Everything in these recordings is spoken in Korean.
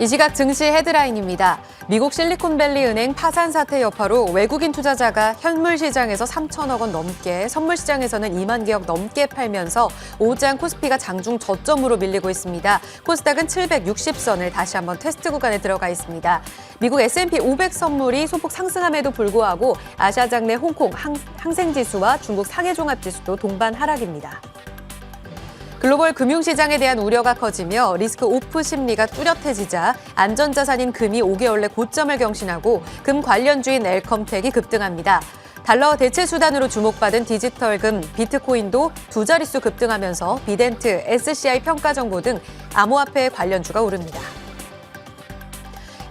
이 시각 증시 헤드라인입니다. 미국 실리콘밸리 은행 파산 사태 여파로 외국인 투자자가 현물 시장에서 3천억 원 넘게, 선물 시장에서는 2만 개억 넘게 팔면서 오장 코스피가 장중 저점으로 밀리고 있습니다. 코스닥은 760선을 다시 한번 테스트 구간에 들어가 있습니다. 미국 S&P 500 선물이 소폭 상승함에도 불구하고 아시아 장내 홍콩 항생지수와 중국 상해종합지수도 동반 하락입니다. 글로벌 금융시장에 대한 우려가 커지며 리스크 오프 심리가 뚜렷해지자 안전자산인 금이 5개월 내 고점을 경신하고 금 관련주인 엘컴텍이 급등합니다. 달러 대체 수단으로 주목받은 디지털금 비트코인도 두 자릿수 급등하면서 비덴트, SCI 평가정보 등 암호화폐 관련주가 오릅니다.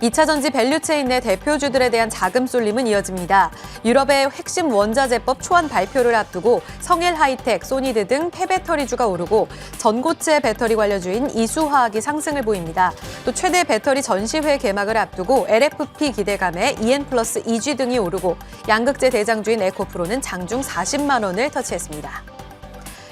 2차 전지 밸류체인 내 대표주들에 대한 자금 쏠림은 이어집니다. 유럽의 핵심 원자재법 초안 발표를 앞두고 성일 하이텍, 소니드 등 폐배터리주가 오르고 전고체 배터리 관련주인 이수화학이 상승을 보입니다. 또 최대 배터리 전시회 개막을 앞두고 LFP 기대감에 EN+EG 등이 오르고 양극재 대장주인 에코프로는 장중 40만 원을 터치했습니다.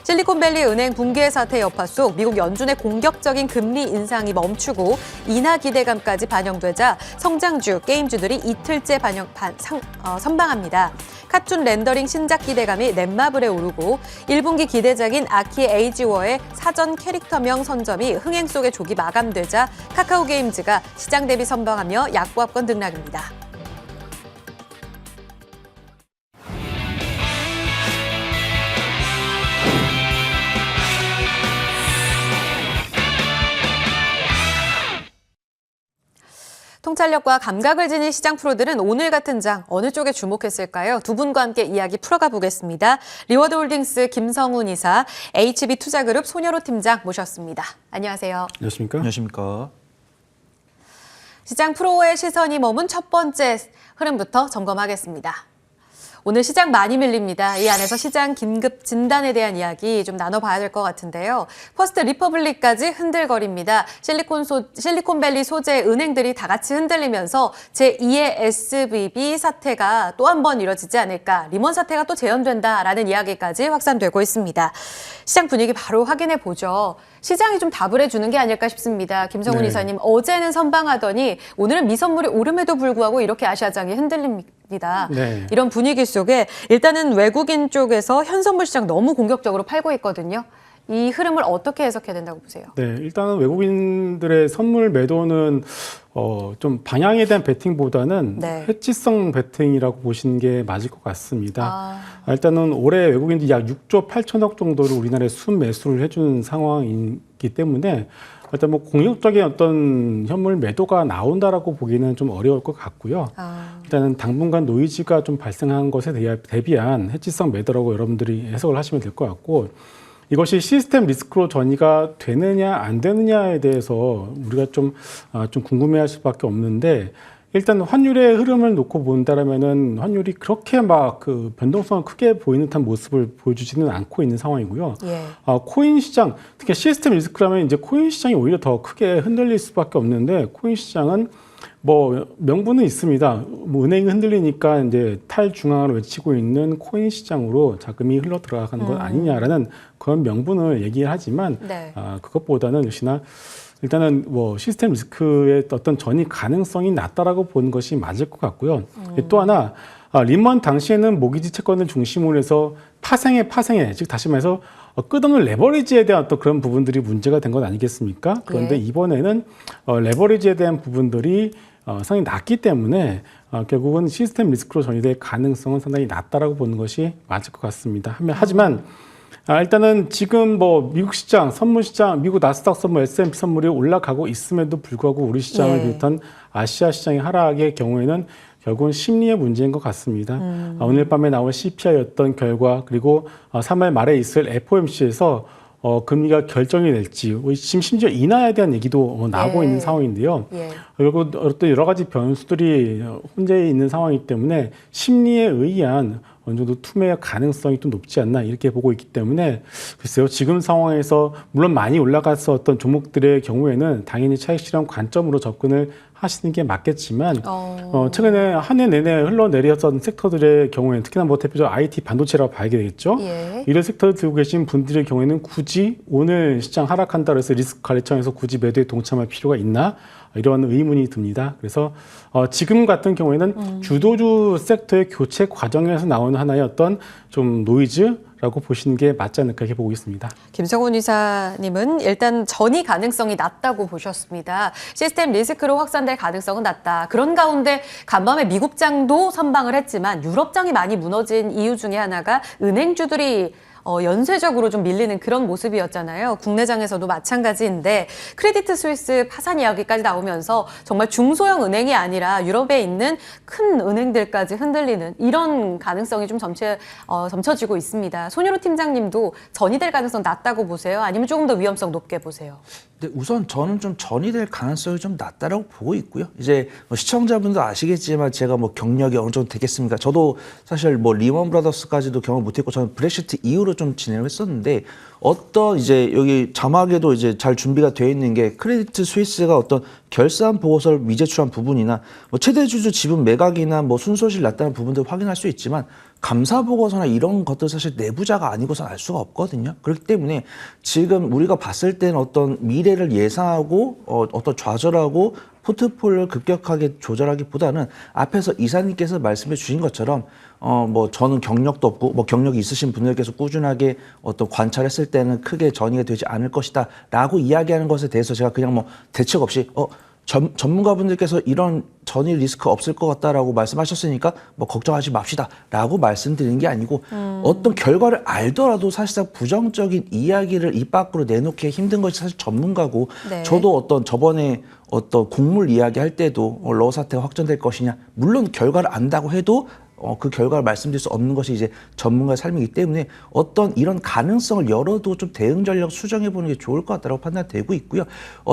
실리콘밸리 은행 붕괴 사태 여파 속 미국 연준의 공격적인 금리 인상이 멈추고 인하 기대감까지 반영되자 성장주, 게임주들이 이틀째 선방합니다. 카툰 렌더링 신작 기대감이 넷마블에 오르고 1분기 기대작인 아키 에이지워의 사전 캐릭터명 선점이 흥행 속의 조기 마감되자 카카오 게임즈가 시장 대비 선방하며 약보합권 등락입니다. 통찰력과 감각을 지닌 시장 프로들은 오늘 같은 장 어느 쪽에 주목했을까요? 두 분과 함께 이야기 풀어가 보겠습니다. 리워드홀딩스 김성훈 이사, HB투자그룹 손여로 팀장 모셨습니다. 안녕하세요. 안녕하십니까? 안녕하십니까? 시장 프로의 시선이 머문 첫 번째 흐름부터 점검하겠습니다. 오늘 시장 많이 밀립니다. 이 안에서 시장 긴급 진단에 대한 이야기 좀 나눠봐야 될 것 같은데요. 퍼스트 리퍼블릭까지 흔들거립니다. 실리콘밸리 소재 은행들이 다 같이 흔들리면서 제2의 SVB 사태가 또 한 번 이뤄지지 않을까, 리먼 사태가 또 재현된다라는 이야기까지 확산되고 있습니다. 시장 분위기 바로 확인해 보죠. 시장이 좀 답을 해주는 게 아닐까 싶습니다. 김성훈 이사님, 어제는 선방하더니 오늘은 미선물이 오름에도 불구하고 이렇게 아시아장이 흔들립니다. 이런 분위기 속에 일단은 외국인 쪽에서 현선물 시장 너무 공격적으로 팔고 있거든요. 이 흐름을 어떻게 해석해야 된다고 보세요? 네, 일단은 외국인들의 선물 매도는 좀 방향에 대한 베팅보다는 해치성 베팅이라고 보시는 게 맞을 것 같습니다. 일단은 올해 외국인들이 약 6조 8천억 정도를 우리나라에 순매수를 해주는 상황이기 때문에 일단 뭐 공격적인 어떤 현물 매도가 나온다라고 보기는 좀 어려울 것 같고요. 일단은 당분간 노이즈가 좀 발생한 것에 대비한 해치성 매도라고 여러분들이 해석을 하시면 될 것 같고, 이것이 시스템 리스크로 전이가 되느냐 안 되느냐에 대해서 우리가 좀 궁금해할 수밖에 없는데, 일단 환율의 흐름을 놓고 본다라면은 환율이 그렇게 막 그 변동성을 크게 보이는 듯한 모습을 보여주지는 않고 있는 상황이고요. 코인 시장, 특히 시스템 리스크라면 이제 코인 시장이 오히려 더 크게 흔들릴 수밖에 없는데, 코인 시장은 뭐 명분은 있습니다. 뭐 은행이 흔들리니까 이제 탈중앙을 외치고 있는 코인 시장으로 자금이 흘러 들어가는 것 아니냐라는 그런 명분을 얘기하지만 그것보다는 역시나 일단은 뭐 시스템 리스크의 어떤 전이 가능성이 낮다라고 보는 것이 맞을 것 같고요. 또 하나, 리먼 당시에는 모기지 채권을 중심으로 해서 파생에 즉 다시 말해서 끝없는 레버리지에 대한 어떤 그런 부분들이 문제가 된 건 아니겠습니까? 그런데 이번에는 레버리지에 대한 부분들이 상당히 낮기 때문에 결국은 시스템 리스크로 전이될 가능성은 상당히 낮다라고 보는 것이 맞을 것 같습니다. 하지만 일단은 지금 뭐 미국 시장, 선물 시장, 미국 나스닥 선물, S&P 선물이 올라가고 있음에도 불구하고 우리 시장을 비롯한 아시아 시장의 하락의 경우에는 결국은 심리의 문제인 것 같습니다. 오늘 밤에 나올 CPI였던 결과, 그리고 3월 말에 있을 FOMC에서 금리가 결정이 될지, 지금 심지어 인하에 대한 얘기도 나오고 있는 상황인데요. 그리고 어떤 여러 가지 변수들이 혼재해 있는 상황이기 때문에 심리에 의한 어느 정도 투매의 가능성이 또 높지 않나 이렇게 보고 있기 때문에, 글쎄요, 지금 상황에서 물론 많이 올라갔었던 종목들의 경우에는 당연히 차익 실현 관점으로 접근을 하시는 게 맞겠지만 최근에 한 해 내내 흘러내렸던 섹터들의 경우에는 특히나 뭐 대표적으로 IT 반도체라고 봐야 되겠죠. 이런 섹터를 들고 계신 분들의 경우에는 굳이 오늘 시장 하락한다고 해서 리스크 관리청에서 굳이 매도에 동참할 필요가 있나? 이런 의문이 듭니다. 그래서 지금 같은 경우에는 주도주 섹터의 교체 과정에서 나오는 하나의 어떤 좀 노이즈라고 보시는 게 맞지 않을까 이렇게 보고 있습니다. 김성훈 이사님은 일단 전이 가능성이 낮다고 보셨습니다. 시스템 리스크로 확산될 가능성은 낮다. 그런 가운데 간밤에 미국장도 선방을 했지만 유럽장이 많이 무너진 이유 중에 하나가 은행주들이 연쇄적으로 좀 밀리는 그런 모습이었잖아요. 국내장에서도 마찬가지인데 크레디트 스위스 파산 이야기까지 나오면서 정말 중소형 은행이 아니라 유럽에 있는 큰 은행들까지 흔들리는 이런 가능성이 좀 점쳐지고 있습니다. 손유로 팀장님도 전이 될 가능성 낮다고 보세요? 아니면 조금 더 위험성 높게 보세요? 네, 우선 저는 좀 전이 될 가능성이 좀 낮다라고 보고 있고요. 이제 시청자분도 아시겠지만 제가 뭐 경력이 어느 정도 되겠습니까? 저도 사실 뭐 리먼 브라더스까지도 경험 못했고 저는 브렉시트 이후로 좀 진행을 했었는데 어떤 이제 여기 자막에도 이제 잘 준비가 되어 있는 게 크레디트 스위스가 어떤 결산 보고서를 미제출한 부분이나 뭐 최대 주주 지분 매각이나 뭐 순손실 났다는 부분들 확인할 수 있지만 감사 보고서나 이런 것들 사실 내부자가 아니고서 알 수가 없거든요. 그렇기 때문에 지금 우리가 봤을 때는 어떤 미래를 예상하고 어떤 좌절하고 포트폴리오를 급격하게 조절하기보다는 앞에서 이사님께서 말씀해 주신 것처럼 뭐 저는 경력도 없고 뭐 경력이 있으신 분들께서 꾸준하게 어떤 관찰했을 때는 크게 전이가 되지 않을 것이다라고 이야기하는 것에 대해서 제가 그냥 뭐 대책 없이 전문가분들께서 이런 전이 리스크 없을 것 같다라고 말씀하셨으니까 뭐 걱정하지 맙시다라고 말씀드리는 게 아니고 어떤 결과를 알더라도 사실상 부정적인 이야기를 입 밖으로 내놓기 힘든 것이 사실 전문가고 네. 저도 어떤 저번에 어떤 곡물 이야기 할 때도 러우 사태가 확전될 것이냐 물론 결과를 안다고 해도 그 결과를 말씀드릴 수 없는 것이 이제 전문가의 삶이기 때문에 어떤 이런 가능성을 열어도 좀 대응 전략 수정해 보는 게 좋을 것 같다고 판단되고 있고요.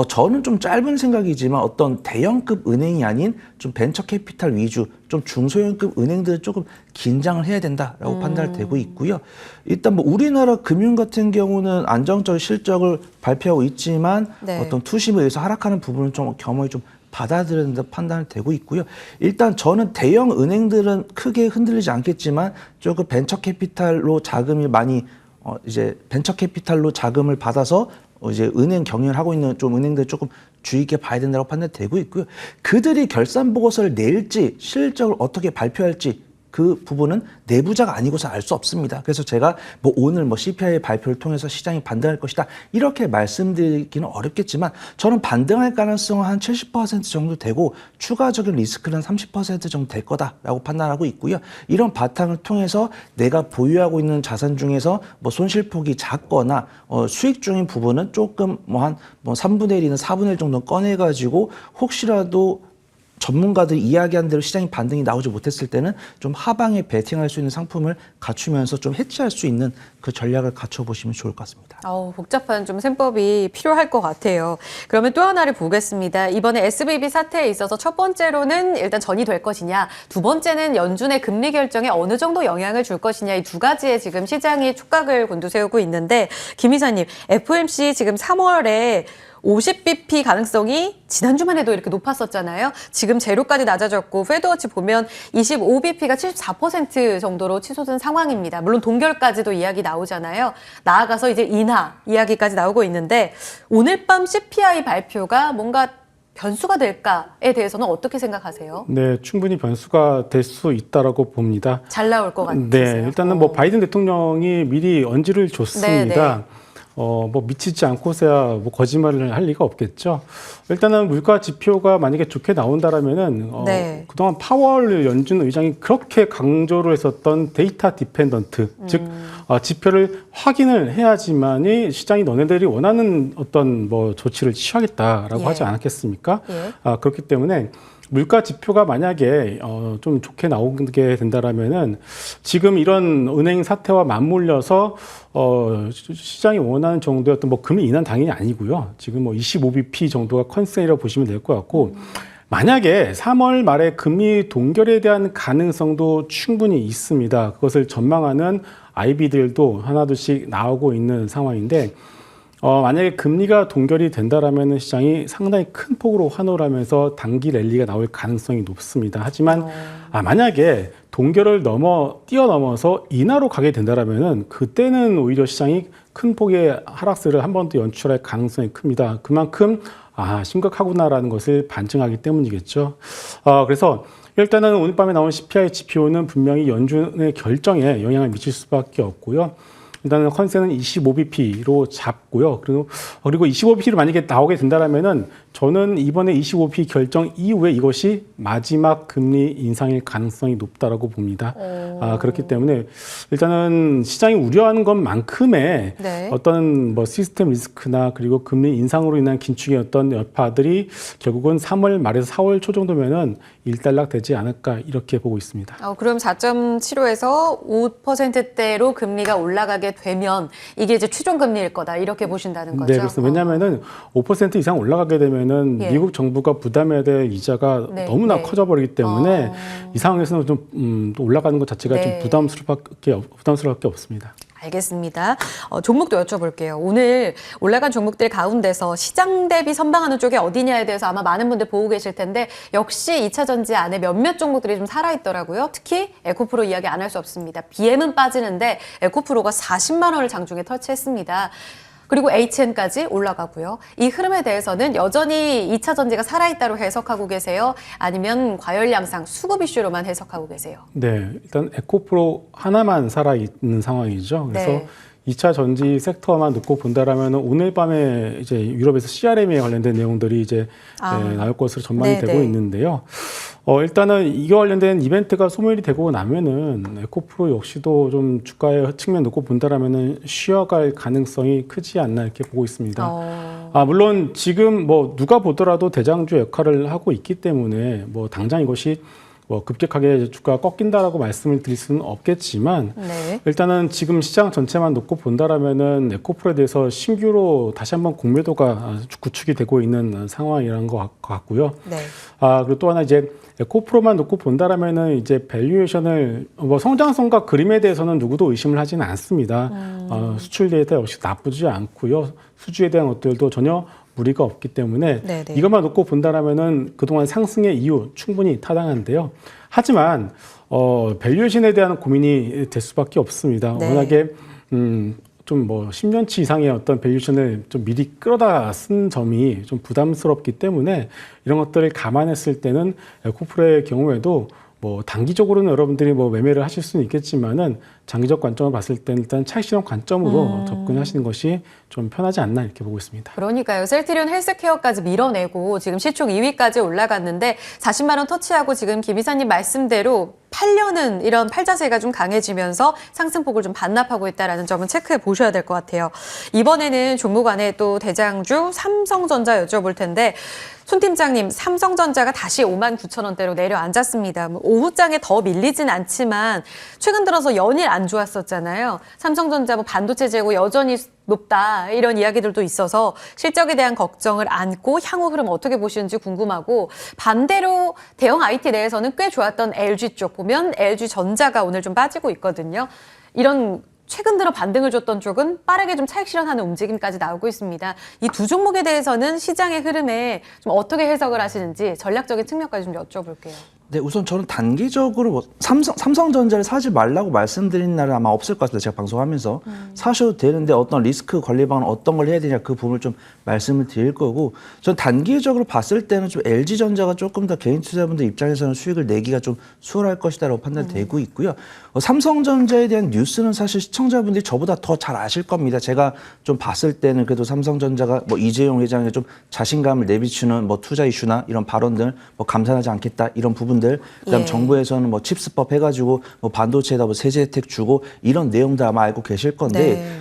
저는 좀 짧은 생각이지만 어떤 대형급 은행이 아닌 좀 벤처 캐피탈 위주, 좀 중소형급 은행들은 조금 긴장을 해야 된다라고 판단되고 있고요. 일단 뭐 우리나라 금융 같은 경우는 안정적 실적을 발표하고 있지만 네. 어떤 투심에 의해서 하락하는 부분은 좀 겸허히 좀 받아들이는 데 판단이 되고 있고요. 일단 저는 대형 은행들은 크게 흔들리지 않겠지만 조금 벤처 캐피탈로 자금이 많이 이제 벤처 캐피탈로 자금을 받아서 이제 은행 경영을 하고 있는 좀 은행들 조금 주의 깊게 봐야 된다고 판단되고 있고요. 그들이 결산 보고서를 낼지 실적을 어떻게 발표할지 그 부분은 내부자가 아니고서 알 수 없습니다. 그래서 제가 뭐 오늘 뭐 CPI 발표를 통해서 시장이 반등할 것이다 이렇게 말씀드리기는 어렵겠지만 저는 반등할 가능성은 한 70% 정도 되고 추가적인 리스크는 30% 정도 될 거다라고 판단하고 있고요. 이런 바탕을 통해서 내가 보유하고 있는 자산 중에서 뭐 손실폭이 작거나 수익 중인 부분은 조금 뭐 한 3분의 1이나 4분의 1 정도 꺼내가지고 혹시라도 전문가들이 이야기한 대로 시장이 반등이 나오지 못했을 때는 좀 하방에 베팅할 수 있는 상품을 갖추면서 좀 해치할 수 있는 그 전략을 갖춰보시면 좋을 것 같습니다. 복잡한 좀 셈법이 필요할 것 같아요. 그러면 또 하나를 보겠습니다. 이번에 SVB 사태에 있어서 첫 번째로는 일단 전이 될 것이냐, 두 번째는 연준의 금리 결정에 어느 정도 영향을 줄 것이냐 이 두 가지에 지금 시장이 촉각을 곤두세우고 있는데 김 이사님, FOMC 지금 3월에 50bp 가능성이 지난주만 해도 이렇게 높았었잖아요. 지금 제로까지 낮아졌고 페드워치 보면 25bp가 74% 정도로 치솟은 상황입니다. 물론 동결까지도 이야기 나오잖아요. 나아가서 이제 인하 이야기까지 나오고 있는데 오늘 밤 CPI 발표가 뭔가 변수가 될까에 대해서는 어떻게 생각하세요? 네, 충분히 변수가 될 수 있다라고 봅니다. 잘 나올 것 같아요. 네, 일단은 뭐 바이든 대통령이 미리 언지를 줬습니다. 네. 뭐 미치지 않고서야 뭐 거짓말을 할 리가 없겠죠. 일단은 물가 지표가 만약에 좋게 나온다라면은 네. 그동안 파월 연준 의장이 그렇게 강조를 했었던 데이터 디펜던트, 즉 지표를 확인을 해야지만이 시장이 너네들이 원하는 어떤 뭐 조치를 취하겠다라고 하지 않았겠습니까? 그렇기 때문에 물가 지표가 만약에 좀 좋게 나오게 된다라면은 지금 이런 은행 사태와 맞물려서 시장이 원하는 정도의 어떤 뭐 금리 인하는 당연히 아니고요. 지금 뭐 25bp 정도가 컨센이라고 보시면 될 것 같고 만약에 3월 말에 금리 동결에 대한 가능성도 충분히 있습니다. 그것을 전망하는 IB들도 하나둘씩 나오고 있는 상황인데 만약에 금리가 동결이 된다라면 시장이 상당히 큰 폭으로 환호를 하면서 단기 랠리가 나올 가능성이 높습니다. 하지만 만약에 동결을 뛰어넘어서 인하로 가게 된다라면은 그때는 오히려 시장이 큰 폭의 하락세를 한 번 더 연출할 가능성이 큽니다. 그만큼 심각하구나라는 것을 반증하기 때문이겠죠. 그래서 일단은 오늘 밤에 나온 CPI 지표는 분명히 연준의 결정에 영향을 미칠 수밖에 없고요. 일단은 컨센은 25bp로 잡고요. 그리고 25bp로 만약에 나오게 된다면은 저는 이번에 25bp 결정 이후에 이것이 마지막 금리 인상일 가능성이 높다라고 봅니다. 그렇기 때문에 일단은 시장이 우려하는 것만큼의 네. 어떤 뭐 시스템 리스크나 그리고 금리 인상으로 인한 긴축의 어떤 여파들이 결국은 3월 말에서 4월 초 정도면은 일단락 되지 않을까 이렇게 보고 있습니다. 그럼 4.75에서 5%대로 금리가 올라가게 되면 이게 이제 추종 금리일 거다 이렇게 보신다는 거죠? 네, 그렇습니다. 왜냐하면은 5% 이상 올라가게 되면은 미국 정부가 부담해야 될 이자가 너무나 커져버리기 때문에 이 상황에서는 좀 올라가는 것 자체가 좀 부담스럽게 없습니다. 알겠습니다. 종목도 여쭤볼게요. 오늘 올라간 종목들 가운데서 시장 대비 선방하는 쪽이 어디냐에 대해서 아마 많은 분들 보고 계실 텐데 역시 2차 전지 안에 몇몇 종목들이 좀 살아있더라고요. 특히 에코프로 이야기 안 할 수 없습니다. BM은 빠지는데 에코프로가 40만 원을 장중에 터치했습니다. 그리고 HN까지 올라가고요. 이 흐름에 대해서는 여전히 2차 전지가 살아있다로 해석하고 계세요? 아니면 과열 양상, 수급 이슈로만 해석하고 계세요? 네, 일단 에코프로 하나만 살아있는 상황이죠. 그래서 2차 전지 섹터만 놓고 본다라면 오늘 밤에 이제 유럽에서 CRM에 관련된 내용들이 이제 나올 것으로 전망이 되고 있는데요. 일단은 이거 관련된 이벤트가 소멸이 되고 나면은 에코프로 역시도 좀 주가의 측면 놓고 본다라면은 쉬어갈 가능성이 크지 않나 이렇게 보고 있습니다. 물론 지금 뭐 누가 보더라도 대장주 역할을 하고 있기 때문에 뭐 당장 이것이 급격하게 주가가 꺾인다라고 말씀을 드릴 수는 없겠지만 일단은 지금 시장 전체만 놓고 본다라면은 에코프로에 대해서 신규로 다시 한번 공매도가 구축이 되고 있는 상황이라는 것 같고요. 그리고 또 하나 이제 에코프로만 놓고 본다라면은 이제 밸류에이션을 성장성과 그림에 대해서는 누구도 의심을 하지는 않습니다. 수출 데이터 역시 나쁘지 않고요. 수주에 대한 것들도 전혀 무리가 없기 때문에 이것만 놓고 본다라면은 그동안 상승의 이유 충분히 타당한데요. 하지만 밸류에이션에 대한 고민이 될 수밖에 없습니다. 워낙에 좀 10년치 이상의 어떤 밸류에이션을 좀 미리 끌어다 쓴 점이 좀 부담스럽기 때문에 이런 것들을 감안했을 때는 에코프로의 경우에도 단기적으로는 여러분들이 매매를 하실 수는 있겠지만은 장기적 관점을 봤을 때는 일단 차익 실현 관점으로 접근하시는 것이 좀 편하지 않나 이렇게 보고 있습니다. 그러니까요. 셀트리온 헬스케어까지 밀어내고 지금 시총 2위까지 올라갔는데 40만 원 터치하고 지금 김 이사님 말씀대로 팔려는 이런 팔자세가 좀 강해지면서 상승폭을 좀 반납하고 있다는 점은 체크해 보셔야 될 것 같아요. 이번에는 종목 안에 또 대장주 삼성전자 여쭤볼 텐데 손 팀장님, 삼성전자가 다시 59,000원대로 내려앉았습니다. 오후장에 더 밀리진 않지만 최근 들어서 연일 안 좋았었잖아요. 삼성전자 반도체 재고 여전히 높다 이런 이야기들도 있어서 실적에 대한 걱정을 안고 향후 흐름 어떻게 보시는지 궁금하고 반대로 대형 IT 내에서는 꽤 좋았던 LG 쪽 보면 LG전자가 오늘 좀 빠지고 있거든요. 이런 최근 들어 반등을 줬던 쪽은 빠르게 좀 차익 실현하는 움직임까지 나오고 있습니다. 이 두 종목에 대해서는 시장의 흐름에 좀 어떻게 해석을 하시는지 전략적인 측면까지 좀 여쭤볼게요. 네, 우선 저는 단기적으로 삼성전자를 사지 말라고 말씀드린 날은 아마 없을 것 같습니다. 제가 방송하면서 사셔도 되는데 어떤 리스크 관리 방안 어떤 걸 해야 되냐 그 부분을 좀 말씀을 드릴 거고, 전 단기적으로 봤을 때는 좀 LG전자가 조금 더 개인 투자자분들 입장에서는 수익을 내기가 좀 수월할 것이다라고 판단되고 있고요. 삼성전자에 대한 뉴스는 사실 시청자분들이 저보다 더 잘 아실 겁니다. 제가 좀 봤을 때는 그래도 삼성전자가 이재용 회장의 좀 자신감을 내비추는 투자 이슈나 이런 발언들 감산하지 않겠다 이런 부분. 그다음 정부에서는 칩스법 해가지고 반도체에다 세제 혜택 주고 이런 내용도 아마 알고 계실 건데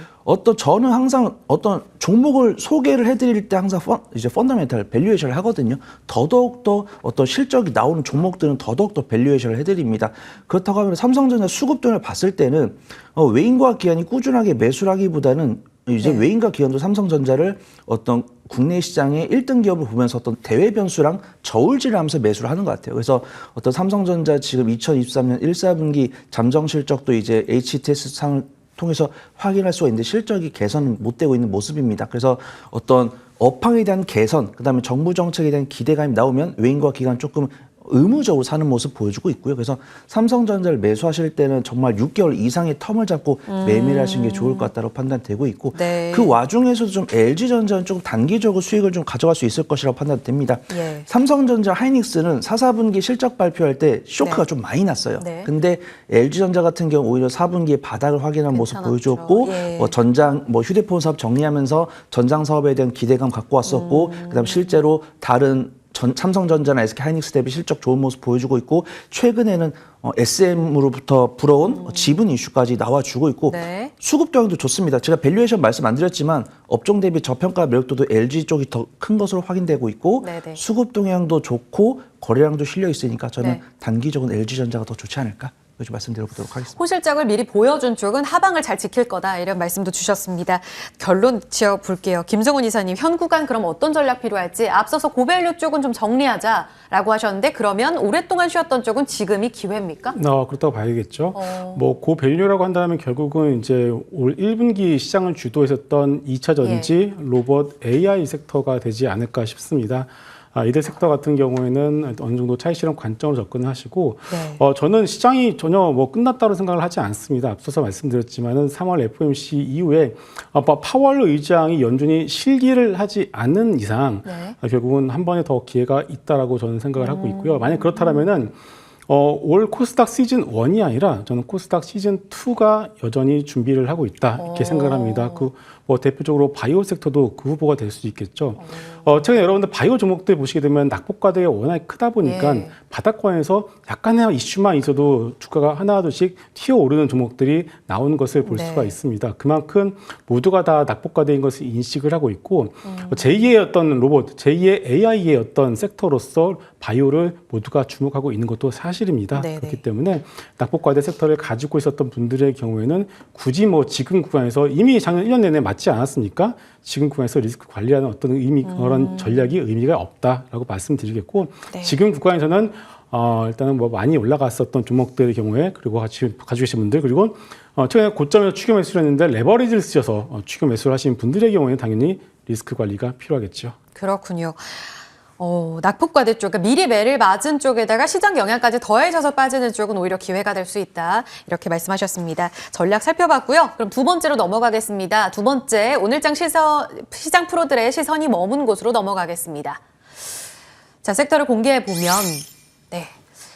저는 항상 어떤 종목을 소개를 해드릴 때 항상 이제 펀더멘탈 밸류에이션을 하거든요. 더더욱더 어떤 실적이 나오는 종목들은 더더욱더 밸류에이션을 해드립니다. 그렇다고 하면 삼성전자 수급 등을 봤을 때는 외인과 기관이 꾸준하게 매수하기보다는 이제 외인과 기관도 삼성전자를 어떤 국내 시장의 1등 기업을 보면서 어떤 대외 변수랑 저울질을 하면서 매수를 하는 것 같아요. 그래서 어떤 삼성전자 지금 2023년 1, 4분기 잠정 실적도 이제 HTS 상을 통해서 확인할 수가 있는데 실적이 개선은 못 되고 있는 모습입니다. 그래서 어떤 업황에 대한 개선, 그다음에 정부 정책에 대한 기대감이 나오면 외인과 기관 조금 의무적으로 사는 모습 보여주고 있고요. 그래서 삼성전자를 매수하실 때는 정말 6개월 이상의 텀을 잡고 매매를 하시는 게 좋을 것 같다고 판단되고 있고 네. 그 와중에서도 좀 LG전자는 조금 단기적으로 수익을 좀 가져갈 수 있을 것이라고 판단됩니다. 예. 삼성전자, 하이닉스는 4, 4분기 실적 발표할 때 쇼크가 네. 좀 많이 났어요. 네. 근데 LG전자 같은 경우 오히려 4분기에 바닥을 확인한 모습 보여주었고 예. 휴대폰 사업 정리하면서 전장 사업에 대한 기대감 갖고 왔었고 그다음 실제로 다른 삼성전자나 SK하이닉스 대비 실적 좋은 모습 보여주고 있고 최근에는 SM으로부터 불어온 지분 이슈까지 나와주고 있고 네. 수급 동향도 좋습니다. 제가 밸류에이션 말씀 안 드렸지만 업종 대비 저평가 매력도도 LG 쪽이 더 큰 것으로 확인되고 있고 네네. 수급 동향도 좋고 거래량도 실려 있으니까 저는 네. 단기적으로 LG전자가 더 좋지 않을까? 좀 말씀드려보도록 하겠습니다. 호실적을 미리 보여준 쪽은 하방을 잘 지킬 거다 이런 말씀도 주셨습니다. 결론 지어볼게요. 김성훈 이사님, 현 구간 그럼 어떤 전략 필요할지 앞서서 고밸류 쪽은 좀 정리하자라고 하셨는데 그러면 오랫동안 쉬었던 쪽은 지금이 기회입니까? 그렇다고 봐야겠죠. 뭐 고밸류라고 한다면 결국은 이제 올 1분기 시장을 주도했었던 2차 전지, 로봇, AI 섹터가 되지 않을까 싶습니다. 이들 섹터 같은 경우에는 어느 정도 차익 실현 관점으로 접근을 하시고, 네. 저는 시장이 전혀 뭐 끝났다고 생각을 하지 않습니다. 앞서서 말씀드렸지만은 3월 FOMC 이후에 파월 의장이 연준이 실기를 하지 않는 이상 네. 결국은 한 번에 더 기회가 있다라고 저는 생각을 하고 있고요. 만약 그렇다면은 올 코스닥 시즌 1이 아니라 저는 코스닥 시즌 2가 여전히 준비를 하고 있다 이렇게 생각을 합니다. 뭐 대표적으로 바이오 섹터도 그 후보가 될 수 있겠죠. 최근에 여러분들 바이오 종목들 보시게 되면 낙폭과대가 워낙 크다 보니까 예. 바닥권에서 약간의 이슈만 있어도 주가가 하나둘씩 튀어오르는 종목들이 나오는 것을 볼 네. 수가 있습니다. 그만큼 모두가 다 낙폭과대인 것을 인식을 하고 있고 제2의 어떤 로봇, 제2의 AI의 어떤 섹터로서 바이오를 모두가 주목하고 있는 것도 사실입니다. 네네. 그렇기 때문에 낙폭과대 섹터를 가지고 있었던 분들의 경우에는 굳이 뭐 지금 구간에서 이미 작년 1년 내내 맞지 않았습니까? 지금 구간에서 리스크 관리하는 어떤 그런 전략이 의미가 없다라고 말씀드리겠고 네. 지금 구간에서는 일단은 뭐 많이 올라갔었던 종목들의 경우에 그리고 같이 가지고 계신 분들 그리고 최근에 고점에서 추격 매수를 했는데 레버리지를 쓰셔서 추격 매수를 하신 분들의 경우에는 당연히 리스크 관리가 필요하겠죠. 그렇군요. 낙폭과대 쪽, 그러니까 미리 매를 맞은 쪽에다가 시장 영향까지 더해져서 빠지는 쪽은 오히려 기회가 될 수 있다. 이렇게 말씀하셨습니다. 전략 살펴봤고요. 그럼 두 번째로 넘어가겠습니다. 두 번째, 오늘장 시장 프로들의 시선이 머문 곳으로 넘어가겠습니다. 자, 섹터를 공개해보면, 네.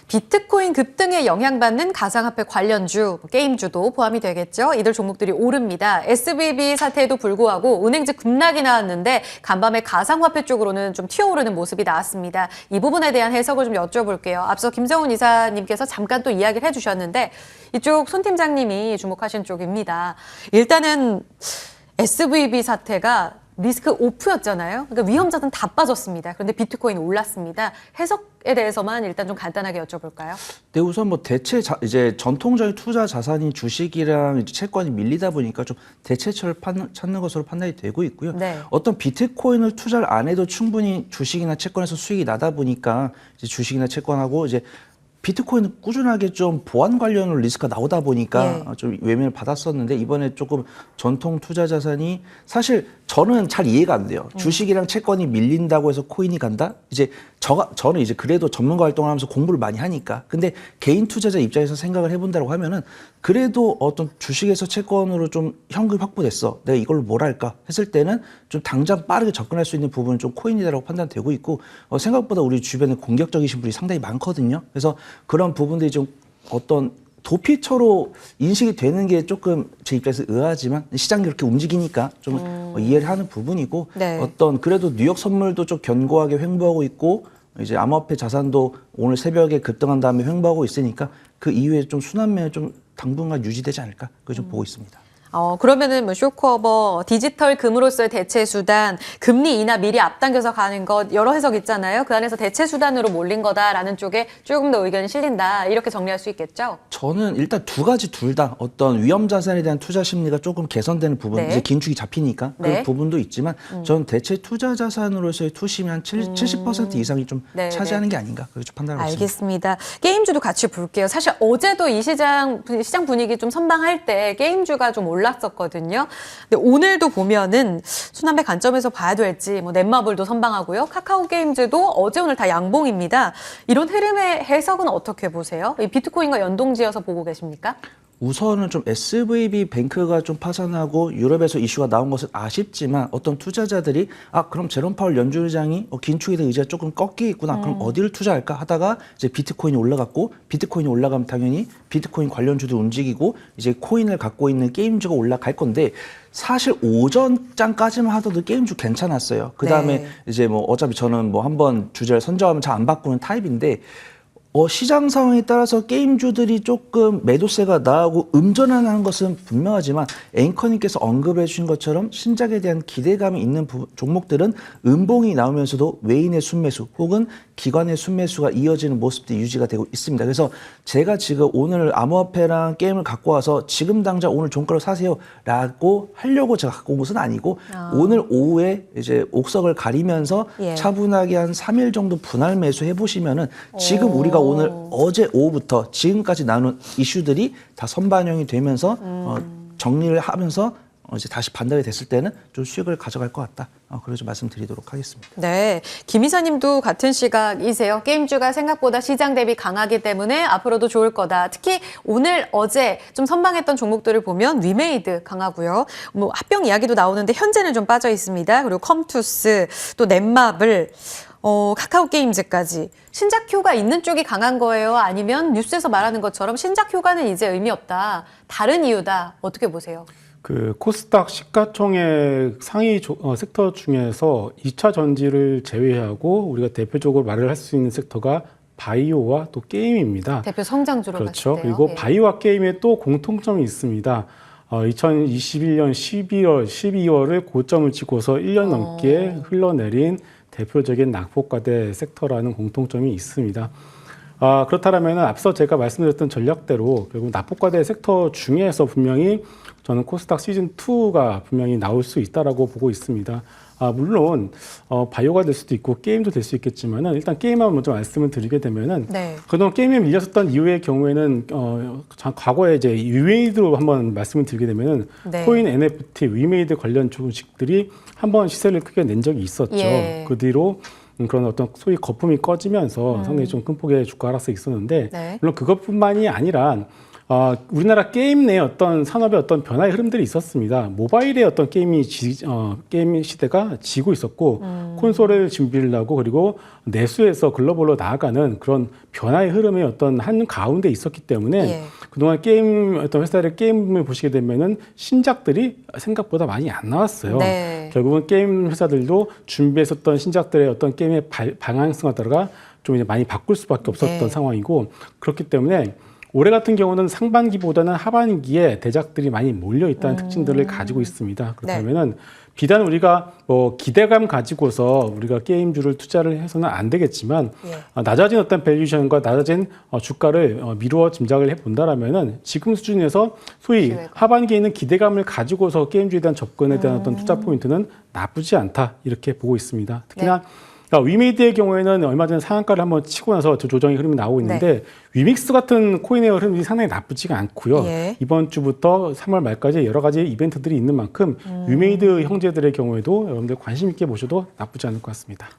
비트코인 급등에 영향받는 가상화폐 관련주, 게임주도 포함이 되겠죠. 이들 종목들이 오릅니다. SVB 사태에도 불구하고 은행주 급락이 나왔는데 간밤에 가상화폐 쪽으로는 좀 튀어오르는 모습이 나왔습니다. 이 부분에 대한 해석을 좀 여쭤볼게요. 앞서 김성훈 이사님께서 잠깐 또 이야기를 해주셨는데 이쪽 손 팀장님이 주목하신 쪽입니다. 일단은 SVB 사태가 리스크 오프였잖아요. 그러니까 위험자산 다 빠졌습니다. 그런데 비트코인 올랐습니다. 해석에 대해서만 일단 좀 간단하게 여쭤볼까요? 네, 우선 뭐 이제 전통적인 투자 자산인 주식이랑 이제 채권이 밀리다 보니까 좀 대체처를 찾는 것으로 판단이 되고 있고요. 네. 어떤 비트코인을 투자를 안 해도 충분히 주식이나 채권에서 수익이 나다 보니까 이제 주식이나 채권하고 이제 비트코인은 꾸준하게 좀 보안 관련으로 리스크가 나오다 보니까 예. 좀 외면을 받았었는데 이번에 조금 전통 투자 자산이 사실 저는 잘 이해가 안 돼요. 주식이랑 채권이 밀린다고 해서 코인이 간다? 이제 저는 이제 그래도 전문가 활동을 하면서 공부를 많이 하니까. 근데 개인 투자자 입장에서 생각을 해본다고 하면은 그래도 어떤 주식에서 채권으로 좀 현금이 확보됐어. 내가 이걸로 뭘 할까? 했을 때는 좀 당장 빠르게 접근할 수 있는 부분은 좀 코인이다라고 판단되고 있고 생각보다 우리 주변에 공격적이신 분이 상당히 많거든요. 그래서 그런 부분들이 좀 어떤 도피처로 인식이 되는 게 조금 제 입장에서 의아하지만 시장이 그렇게 움직이니까 좀 이해를 하는 부분이고 네. 어떤 그래도 뉴욕 선물도 좀 견고하게 횡보하고 있고 이제 암호화폐 자산도 오늘 새벽에 급등한 다음에 횡보하고 있으니까 그 이후에 좀 순환매는 좀 당분간 유지되지 않을까 그걸 좀 보고 있습니다. 그러면은 뭐 쇼커버, 디지털 금으로서의 대체 수단, 금리 인하 미리 앞당겨서 가는 것 여러 해석 있잖아요. 그 안에서 대체 수단으로 몰린 거다라는 쪽에 조금 더 의견이 실린다. 이렇게 정리할 수 있겠죠? 저는 일단 두 가지 둘 다 어떤 위험 자산에 대한 투자 심리가 조금 개선되는 부분, 네. 이제 긴축이 잡히니까 네. 그 부분도 있지만 저는 대체 투자 자산으로서의 투심이 한 70% 이상이 좀 네, 차지하는 게 아닌가 그렇게 좀 판단하고 있습니다. 알겠습니다. 게임주도 같이 볼게요. 사실 어제도 이 시장 분위기 좀 선방할 때 게임주가 좀 올랐었거든요. 근데 오늘도 보면은 순환배 관점에서 봐야 될지 뭐 넷마블도 선방하고요. 카카오 게임즈도 어제 오늘 다 양봉입니다. 이런 흐름의 해석은 어떻게 보세요? 이 비트코인과 연동지어서 보고 계십니까? 우선은 좀 SVB 뱅크가 좀 파산하고 유럽에서 이슈가 나온 것은 아쉽지만 어떤 투자자들이 그럼 제롬 파월 연준의장이 긴축에 대한 의지가 조금 꺾이겠구나. 그럼 어디를 투자할까 하다가 이제 비트코인이 올라갔고 비트코인이 올라가면 당연히 비트코인 관련주도 움직이고 이제 코인을 갖고 있는 게임주가 올라갈 건데 사실 오전장까지만 하더라도 게임주 괜찮았어요. 그다음에 이제 뭐 어차피 저는 뭐 한번 주제를 선정하면 잘 안 바꾸는 타입인데 시장 상황에 따라서 게임주들이 조금 매도세가 나오고 음전하는 것은 분명하지만 앵커님께서 언급해 주신 것처럼 신작에 대한 기대감이 있는 종목들은 음봉이 나오면서도 외인의 순매수 혹은 기관의 순매수가 이어지는 모습들이 유지가 되고 있습니다. 그래서 제가 지금 오늘 암호화폐랑 게임을 갖고 와서 지금 당장 오늘 종가를 사세요라고 하려고 제가 갖고 온 것은 아니고 오늘 오후에 이제 옥석을 가리면서 차분하게 한 3일 정도 분할 매수해 보시면은 지금 우리가 오늘 어제 오후부터 지금까지 나눈 이슈들이 다 선반영이 되면서 정리를 하면서 이제 다시 반등이 됐을 때는 좀 수익을 가져갈 것 같다. 그래서 말씀드리도록 하겠습니다. 네, 김 이사님도 같은 시각이세요. 게임주가 생각보다 시장 대비 강하기 때문에 앞으로도 좋을 거다. 특히 오늘 어제 좀 선방했던 종목들을 보면 위메이드 강하고요. 뭐 합병 이야기도 나오는데 현재는 좀 빠져 있습니다. 그리고 컴투스, 또 넷마블, 카카오 게임즈까지. 신작 효가 있는 쪽이 강한 거예요? 아니면 뉴스에서 말하는 것처럼 신작 효과는 이제 의미 없다. 다른 이유다. 어떻게 보세요? 그 코스닥 시가총액 상위 섹터 중에서 2차 전지를 제외하고 우리가 대표적으로 말을 할 수 있는 섹터가 바이오와 또 게임입니다. 대표 성장주로 그렇죠. 봤을 때요. 그리고 바이오와 게임에 또 공통점이 있습니다. 2021년 11월, 12월을 고점을 찍고서 1년 넘게 흘러내린 대표적인 낙폭과대 섹터라는 공통점이 있습니다. 그렇다면 앞서 제가 말씀드렸던 전략대로 결국 낙폭과대 섹터 중에서 분명히 저는 코스닥 시즌2가 분명히 나올 수 있다라고 보고 있습니다. 물론, 바이오가 될 수도 있고, 게임도 될 수 있겠지만은, 일단 게임만 먼저 말씀을 드리게 되면은, 그동안 게임에 밀렸었던 이유의 경우에는, 과거에 이제 위메이드로 한번 말씀을 드리게 되면은, 코인 NFT, 위메이드 관련 주식들이 한번 시세를 크게 낸 적이 있었죠. 그 뒤로, 그런 어떤 소위 거품이 꺼지면서 상당히 좀 큰 폭의 주가 하락세 있었는데, 물론 그것뿐만이 아니라, 우리나라 게임 내 어떤 산업의 어떤 변화의 흐름들이 있었습니다. 모바일의 어떤 게임 시대가 지고 있었고, 콘솔을 준비를 하고, 그리고 내수에서 글로벌로 나아가는 그런 변화의 흐름의 어떤 한 가운데 있었기 때문에, 그동안 어떤 회사들의 게임을 보시게 되면은 신작들이 생각보다 많이 안 나왔어요. 결국은 게임 회사들도 준비했었던 신작들의 어떤 게임의 방향성에 따라 좀 이제 많이 바꿀 수밖에 없었던 상황이고, 그렇기 때문에 올해 같은 경우는 상반기보다는 하반기에 대작들이 많이 몰려있다는 특징들을 가지고 있습니다. 그렇다면은 비단 우리가 기대감 가지고서 우리가 게임주를 투자를 해서는 안 되겠지만 낮아진 어떤 밸류션과 낮아진 주가를 미루어 짐작을 해본다라면은 지금 수준에서 소위 하반기에 있는 기대감을 가지고서 게임주에 대한 접근에 대한 어떤 투자 포인트는 나쁘지 않다 이렇게 보고 있습니다. 특히나 위메이드의 경우에는 얼마 전에 상한가를 한번 치고 나서 조정의 흐름이 나오고 있는데 위믹스 같은 코인의 흐름이 상당히 나쁘지가 않고요. 이번 주부터 3월 말까지 여러 가지 이벤트들이 있는 만큼 위메이드 형제들의 경우에도 여러분들 관심 있게 보셔도 나쁘지 않을 것 같습니다.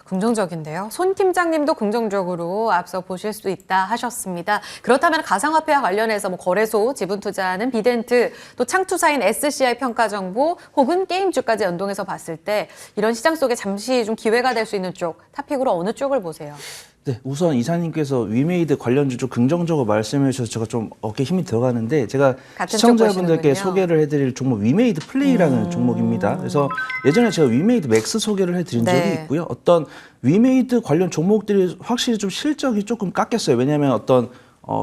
긍정적인데요. 손 팀장님도 긍정적으로 앞서 보실 수 있다 하셨습니다. 그렇다면 가상화폐와 관련해서 뭐 거래소, 지분 투자하는 비덴트, 또 창투사인 SCI 평가 정보 혹은 게임주까지 연동해서 봤을 때 이런 시장 속에 잠시 좀 기회가 될 수 있는 쪽, 탑픽으로 어느 쪽을 보세요? 네, 우선 이사님께서 위메이드 관련주 좀 긍정적으로 말씀해 주셔서 제가 좀 어깨에 힘이 들어가는데 제가 시청자분들께 소개를 해드릴 종목 위메이드 플레이라는 종목입니다. 그래서 예전에 제가 위메이드 맥스 소개를 해드린 적이 있고요. 어떤 위메이드 관련 종목들이 확실히 좀 실적이 조금 깎였어요. 왜냐하면 어떤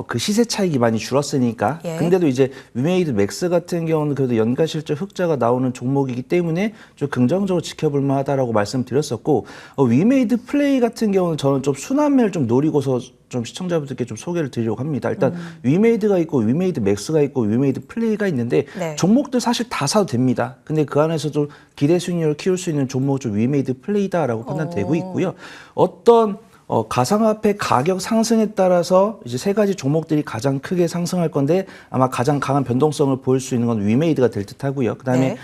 그 시세 차익이 많이 줄었으니까. 근데도 이제 위메이드 맥스 같은 경우는 그래도 연간 실적 흑자가 나오는 종목이기 때문에 좀 긍정적으로 지켜볼 만하다라고 말씀드렸었고, 위메이드 플레이 같은 경우는 저는 좀 순환매를 좀 노리고서 좀 시청자분들께 좀 소개를 드리려고 합니다. 일단 위메이드가 있고 위메이드 맥스가 있고 위메이드 플레이가 있는데 종목들 사실 다 사도 됩니다. 근데 그 안에서도 기대 수익률을 키울 수 있는 종목은 좀 위메이드 플레이다라고 판단되고 있고요. 어떤 가상화폐 가격 상승에 따라서 이제 세 가지 종목들이 가장 크게 상승할 건데 아마 가장 강한 변동성을 보일 수 있는 건 위메이드가 될 듯하고요. 그다음에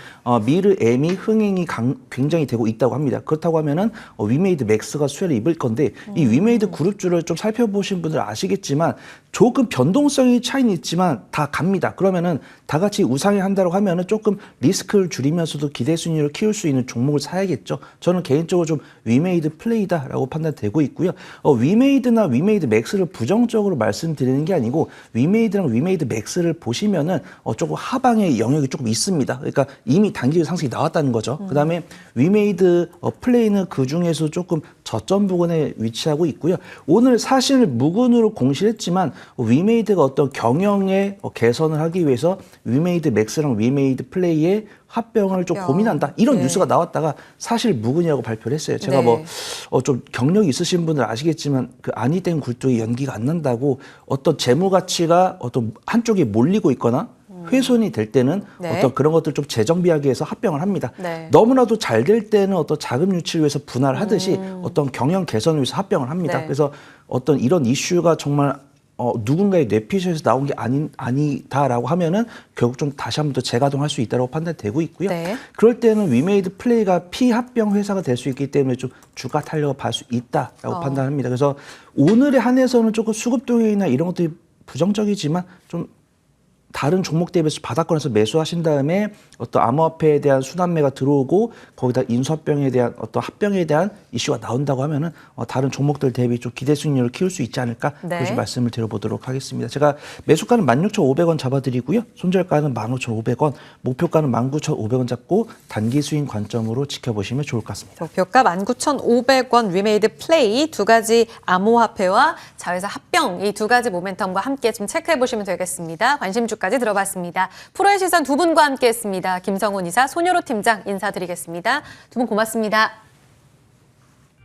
미르, 에미, 흥행이 굉장히 되고 있다고 합니다. 그렇다고 하면은 위메이드 맥스가 수혜를 입을 건데 이 위메이드 그룹주를 좀 살펴보신 분들 아시겠지만 조금 변동성이 차이는 있지만 다 갑니다. 그러면은 다 같이 우상향 한다고 하면은 조금 리스크를 줄이면서도 기대 순위를 키울 수 있는 종목을 사야겠죠. 저는 개인적으로 좀 위메이드 플레이다라고 판단되고 있고요. 위메이드나 위메이드 맥스를 부정적으로 말씀드리는 게 아니고 위메이드랑 위메이드 맥스를 보시면은 조금 하방의 영역이 조금 있습니다. 그러니까 이미 단기 상승이 나왔다는 거죠. 그다음에 위메이드 플레이는 그 중에서 조금 저점 부근에 위치하고 있고요. 오늘 사실 무근으로 공시를 했지만 위메이드가 어떤 경영의 개선을 하기 위해서 위메이드 맥스랑 위메이드 플레이의 합병을 좀 고민한다. 이런 뉴스가 나왔다가 사실 무근이라고 발표를 했어요. 제가 좀 경력이 있으신 분들 아시겠지만 그 아니된 굴뚝이 연기가 안 난다고 어떤 재무 가치가 어떤 한쪽에 몰리고 있거나 훼손이 될 때는 어떤 그런 것들 좀 재정비하기 위해서 합병을 합니다. 너무나도 잘 될 때는 어떤 자금 유치를 위해서 분할을 하듯이 어떤 경영 개선을 위해서 합병을 합니다. 그래서 어떤 이런 이슈가 정말 누군가의 뇌피셜에서 나온 게 아니다라고 하면은 결국 좀 다시 한번 더 재가동할 수 있다고 판단되고 있고요. 그럴 때는 위메이드 플레이가 피합병 회사가 될 수 있기 때문에 좀 주가 탄력을 받을 수 있다라고 판단합니다. 그래서 오늘에 한해서는 조금 수급 동향이나 이런 것들이 부정적이지만 좀 다른 종목 대비해서 바닥권에서 매수하신 다음에 어떤 암호화폐에 대한 순환매가 들어오고 거기다 인수합병에 대한 어떤 합병에 대한 이슈가 나온다고 하면은 다른 종목들 대비 좀 기대 수익률을 키울 수 있지 않을까 그런 말씀을 드려보도록 하겠습니다. 제가 매수가는 16,500원 잡아드리고요. 손절가는 15,500원, 목표가는 19,500원 잡고 단기 수익 관점으로 지켜보시면 좋을 것 같습니다. 목표가 19,500원 위메이드 플레이 두 가지 암호화폐와 자회사 합병 이 두 가지 모멘텀과 함께 좀 체크해 보시면 되겠습니다. 관심주까지 들어봤습니다. 프로의 시선 두 분과 함께했습니다. 김성훈 이사, 손여로 팀장 인사드리겠습니다. 두 분 고맙습니다.